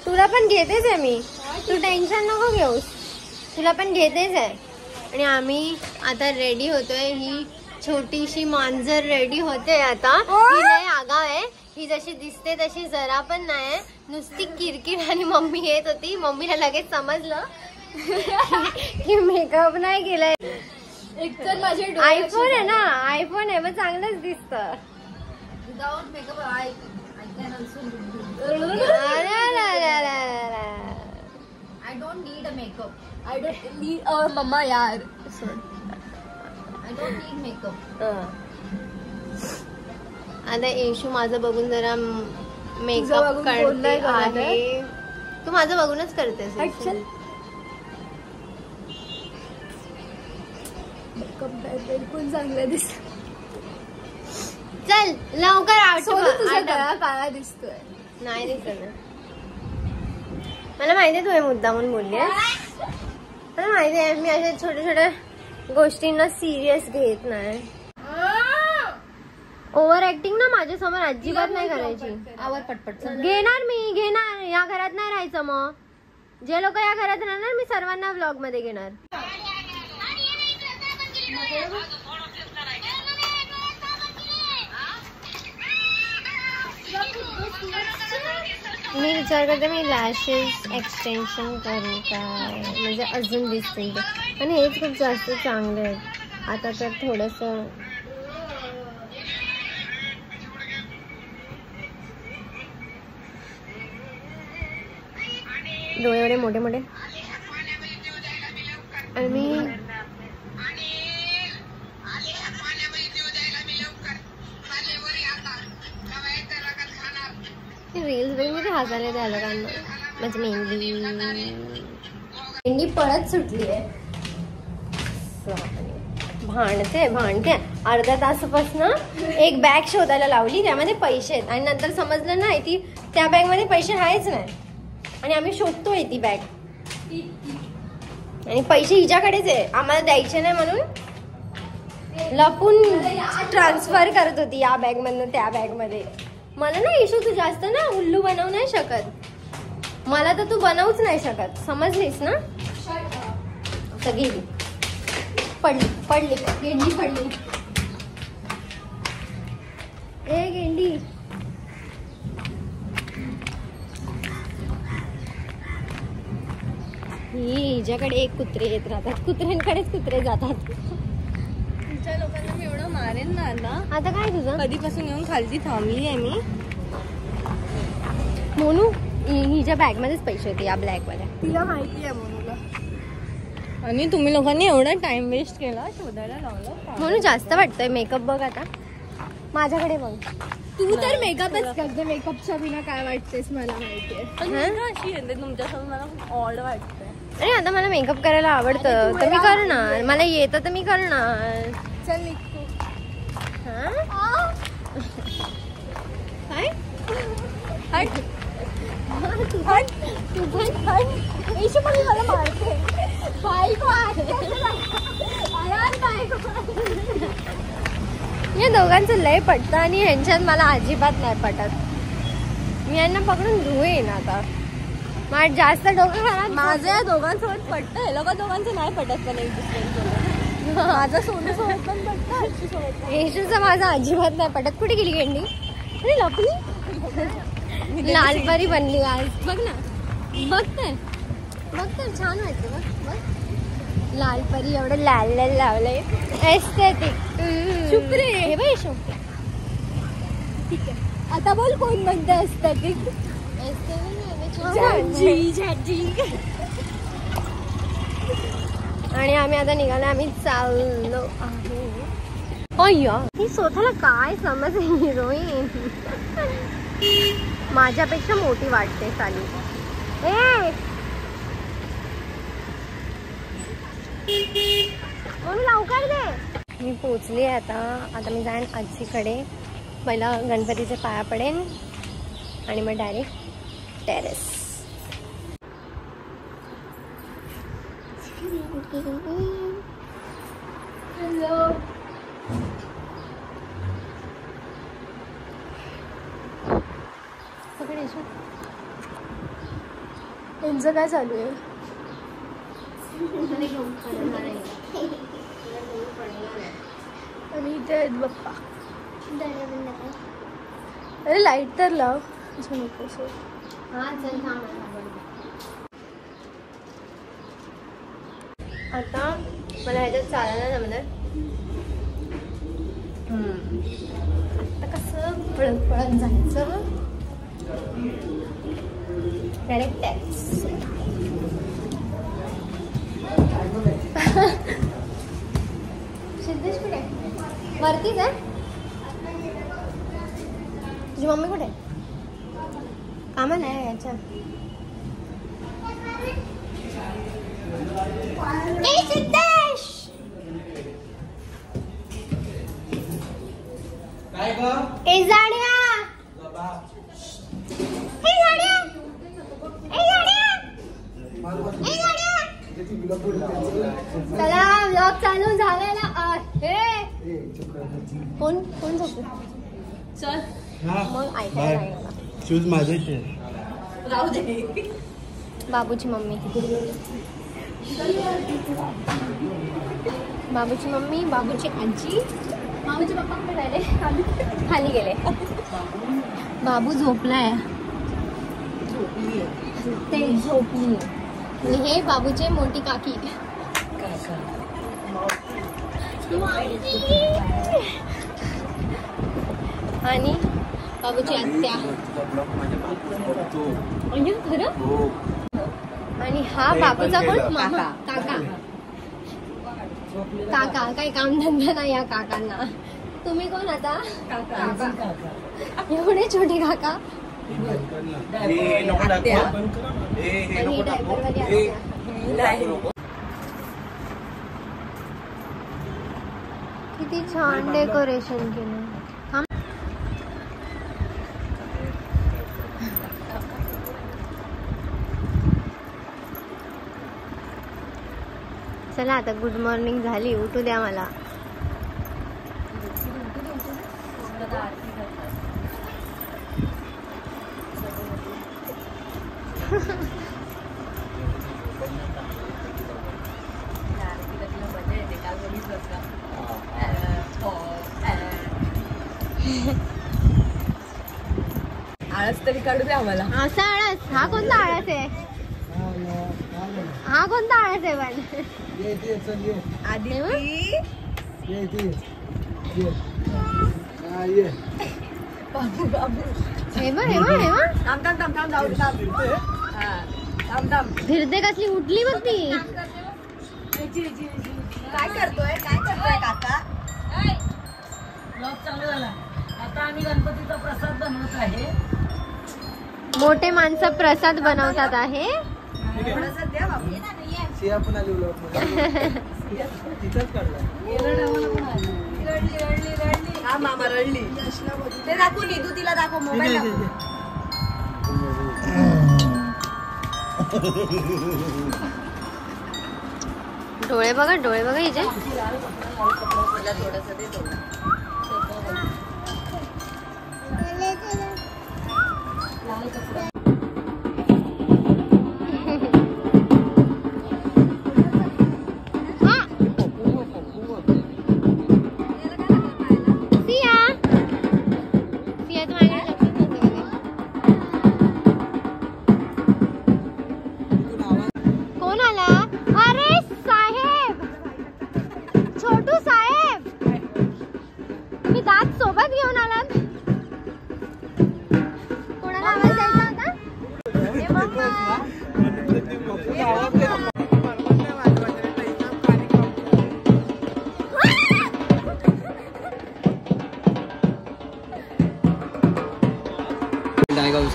तुला पण घेतेच आहे मी, तू टेन्शन नको घेऊस, तुला पण घेतेच आहे. आणि आम्ही आता रेडी होतोय. ही छोटीशी मांजर रेडी होते आता. ही लय आगाव आहे, ही जशी दिसते तशी जरा पण नाही, नुसती किरकिर. आणि मम्मी येत होती, मम्मीला लगेच समजलं की मेकअप नाही केलाय. एकतर माझे आयफोन आहे ना, आयफोन आहे मग चांगलंच दिसतं. Without makeup I can also I don't need a makeup. I don't need mama यार. I don't need makeup. आता येशू माझं बघून जरा मेकअप करते आहे. तू माझं बघूनच करतेस. मेकअप बिलकुल चांगलं दिसत. चल लवकर तुझा गळा काळा दिसतोय. नाही दिसत, मला माहितीये तू हे मुद्दा म्हणून बोलली. मला माहिती आहे मी अशा छोट्या छोट्या गोष्टींना सिरियस घेत नाही. ओव्हर ऍक्टिंग ना माझ्या समोर अजिबात नाही करायची. आवर पटपट घेणार मी, घेणार. या घरात नाही राहायचं. मग जे लोक या घरात राहणार मी सर्वांना व्लॉग मध्ये घेणार. मी विचार करते मी लॅशेस एक्सटेन्शन करू काय, म्हणजे अजून दिसतील. आणि हेच खूप जास्त चांगले आहेत. आता तर थोडस डोळे एवढे मोठे मोठे. आणि मी रील्स बघून मी हसायला त्या लोकांना. म्हणजे मेंढी पळत सुटली आहे. भांडते अर्धा तासापासून एक बॅग शोधायला लावली, त्यामध्ये पैसे आहेत. आणि नंतर समजलं नाही ती त्या बॅग मध्ये पैसे आहेच नाही. आणि आम्ही शोधतोय ती बॅग, आणि पैसे हिच्याकडेच आहे, आम्हाला द्यायचे नाही म्हणून लपून ट्रान्सफर करत होती या बॅग मधून त्या बॅग मध्ये. मला ना इशू तू जास्त ना उल्लू बनवू नाही शकत. मला तर तू बनवूच नाही शकत, समजलीस ना. आता गेली, पडली गेंडी पडली. ए गेंडी, हिच्याकडे एक कुत्रे येत राहतात, कुत्र्यांकडेच कुत्रे जातात. तुमच्या लोकांना मी एवढं मारेन ना आता काय तुझं. कधीपासून येऊन खालती थांबली आहे मी. मोनू हिच्या बॅग मध्येच पैसे होते, या ब्लॅक मध्ये. तिला माहिती आहे मोनूला. आणि तुम्ही लोकांनी एवढा टाइम वेस्ट केला शोधायला लावलं. म्हणून जास्त वाटतंय. मेकअप बघ आता माझ्याकडे बघ. तू तर मेकअपच करते, मेकअपच्या बिना काय वाटतेस मला माहितीये. अशी येते तुमच्यासोबत, मला खूप ऑड वाटतंय. अरे आता मला मेकअप करायला आवडतं तर मी करणार, मला येतं तर मी करणार. चल निघतो. काय हट तू हट, तू हट. ऐशी पण मला मारते. या दोघांचं लय पटतं आणि ह्यांच्यात मला अजिबात नाही पटत. मी यांना पकडून धुवेन आता. माझं जास्त डोकं खराब. माझं या दोघांसोबत पटतं, लोक दोघांचं नाही पटत. पण एक दुसऱ्यांसोबत माझं सोनू सोबत पण पटतं, येशूचं माझं अजिबात नाही पटत. कुठे गेली गेंडी. अरे लपली. लालपरी बनली आज. बघ ना, बघते छान वाटते. बघ लालपरी एवढं लाल लाल लावलंय. एस्थेटिक. चुप रे. हे बघ येशू. ठीक आहे, आता बोल कोण म्हणते एस्थेटिक. आणि आम्ही आता निघालो, आम्ही चाललो आहे. अय्या ही स्वतःला काय समज हिरोईन. माझ्यापेक्षा मोठी वाटते साली. म्हणून लवकर दे. मी पोचली आता मी जाईन आजीकडे. पहिला गणपतीचे पाया पडेन आणि मग डायरेक्ट टेरेस. हॅलो. यांचं काय चालू आहे? आणि इथे आहेत बाप्पा. अरे लाईट तर लाव. आता मला ह्याच्यात चालायला जमलं. आता कसं पळत पळत जायचं. Direct tax. सिद्धेश कुठे? वरतीच आहे. तुझी मम्मी कुठे? कामाला आहे याच्या. सिद्धेश ए जाड्या. चला व्लॉग चालू झालेला आहे. कोण कोण झोपलं? चल मग ऐकायला शूज माझे राहू दे. बाबूची मम्मी. बाबूची मम्मी, बाबूची आजी, बाबूचे पप्पा कुठे राहिले? खाली गेले. बाबू झोपलाय. ते झोपली. आणि हे बाबूचे मोठी काकी. आणि बाबूची आत्या. म्हणजे खरं. आणि हा बाबूचा कोण? मामा. काका. काका काही कामधंदा नाही या काकांना. तुम्ही कोण आता? काका. एवढे छोटे काका. किती छान डेकोरेशन केलं. चला आता गुड मॉर्निंग झाली. उठू द्या मला. आळस तरी काढू दे आम्हाला. असा आळस? हा कोणता आळस आहे? हा कोणता आळस आहे? पण बाबू बाबू हे बघ. फिरते कसली उठली बघ ती. काय करतोय काका? चालू झाला. आता आम्ही गणपतीचा प्रसाद बनवत आहे. मोठे माणसं प्रसाद बनवतात आहे. प्रसाद द्या बाबू. हा मामा रडली. ते दाखवू निधू. तिला दाखव. मोबाईल दाखव. डोळे बघा हिचे.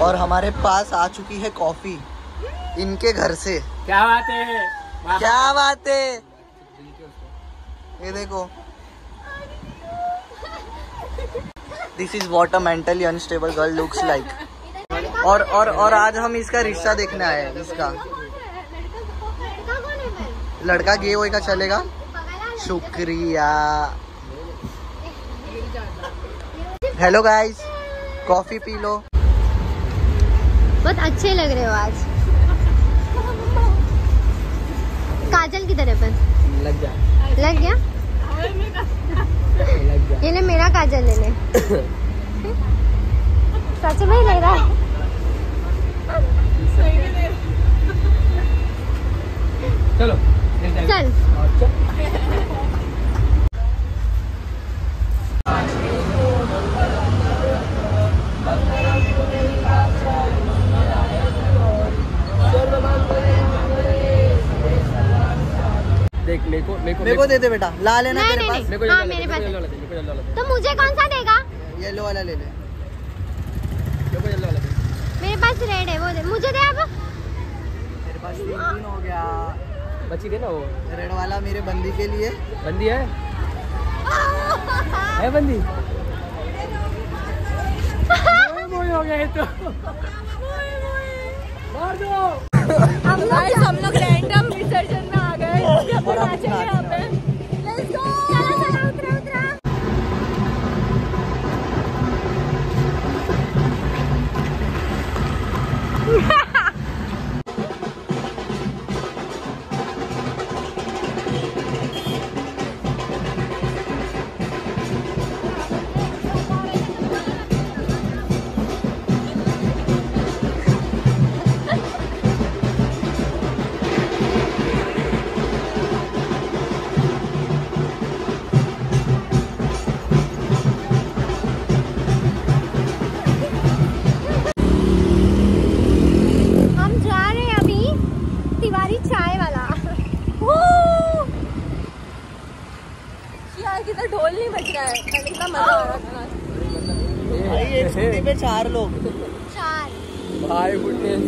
और हमारे पास आ चुकी है कॉफी इनके घर से। क्या बात है, क्या बात है। ये देखो, this is what a mentally unstable girl looks like. और आज हम इसका रिश्ता देखने आए हैं। इसका लड़का गे होएगा, चलेगा। शुक्रिया। Hello guys, coffee P low. बहुत अच्छे लग रहे हो आज। काजल किधर है पर? लग गया। लग गया? ये ले मेरा काजल ले ले। सच में लग रहा है। चलो चल देख मेरे को दे दे बेटा। लाल है ना तेरे पास? नहीं, हाँ मेरे पास है। तो मुझे कौन सा देगा? येलो वाला ले ले। मेरे पास रेड है, वो दे मुझे दे अब। मेरे पास 3 हो गया। बची दे ना वो रेड वाला मेरे बंदी के लिए। बंदी है बंदी। हो गया तो मार दो। हम लोग रैंडम विसर्जन में आ गए। नाचेंगे यहाँ पे। Let's go! चलो चलो उतरा उतरा। कितना ढोल नहीं बज रहा है, कितना मजा आ रहा था। भाई एक स्कूटी पे 4 लोग। 4 भाई गुडनेस।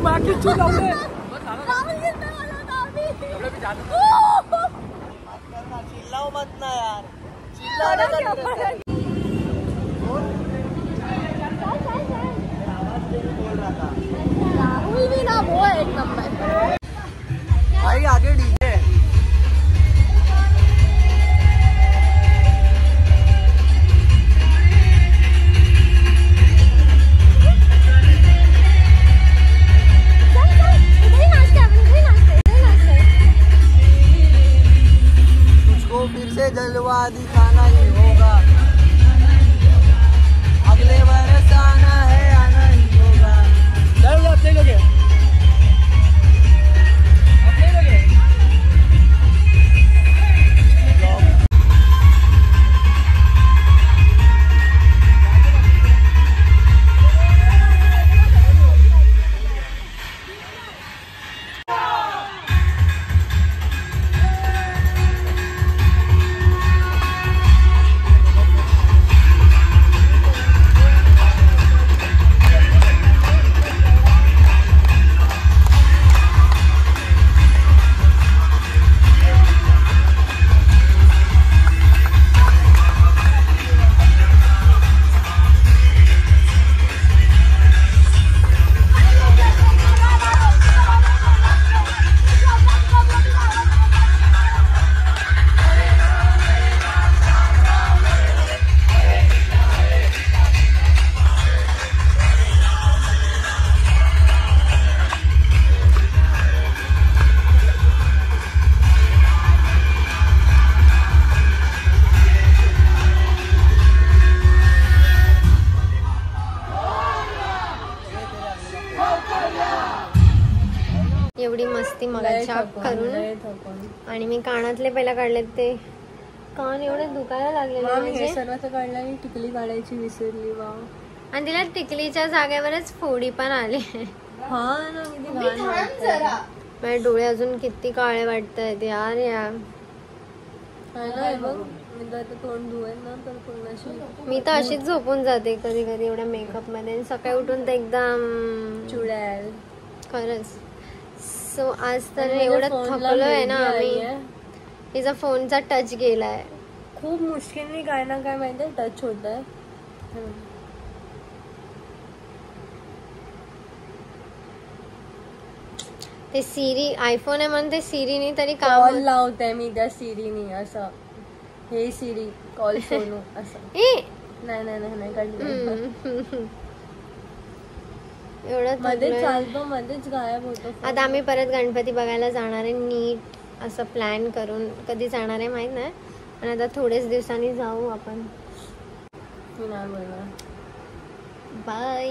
माँ की चूल चिल्लाओ मत ना यार, चिल्लाने का बोल रहा था। राहुल भी ना वो एक नंबर। भाई आगे डीजे। तुझको फिर से जलवा दिखाना ही होगा, अगले बरस आना है, आना ही होगा। चलो आप ले लोगे, एवढी मस्ती मगाच्या करून आणि मी कानातले पहिला काढले, ते कान एवढे दुखायला लागलेले म्हणजे. सर्वात काढला आणि टिकली काढायची विसरली. वा, आणि तिला टिकलीच्या जागेवरच फोडी पण आले. हा ना, किती घाण. माझे डोळे अजून किती काळे वाटतायत यार. यार तोंड धुवेल ना तर पूर्णाशी. मी तर अशीच झोपून जाते कधी कधी एवढ्या मेकअप मध्ये, सकाळी उठून तर एकदम चुड्याल खरंच. सो आज तर एवढं थकलोय ना आम्ही, तिचा फोनचा टच गेलाय. खूप मुश्किलने काय ना काय माहितीये टच होत आहे. ते सिरी आयफोन आहे म्हणून ते सिरीनी तरी कॉल काम लावते मी त्या सिरीनी. असं हे सिरी कॉल सोनू असं. ए नाही काढलं. एवढं मध्येच थकलोय. चालतो मध्येच गायब होतो. आता आम्ही परत गणपती बघायला जाणार आहे नीट असं प्लॅन करून. कधी जाणार आहे माहित नाही, पण आता थोडेच दिवसांनी जाऊ आपण. मी नाही बोलणार. बाय.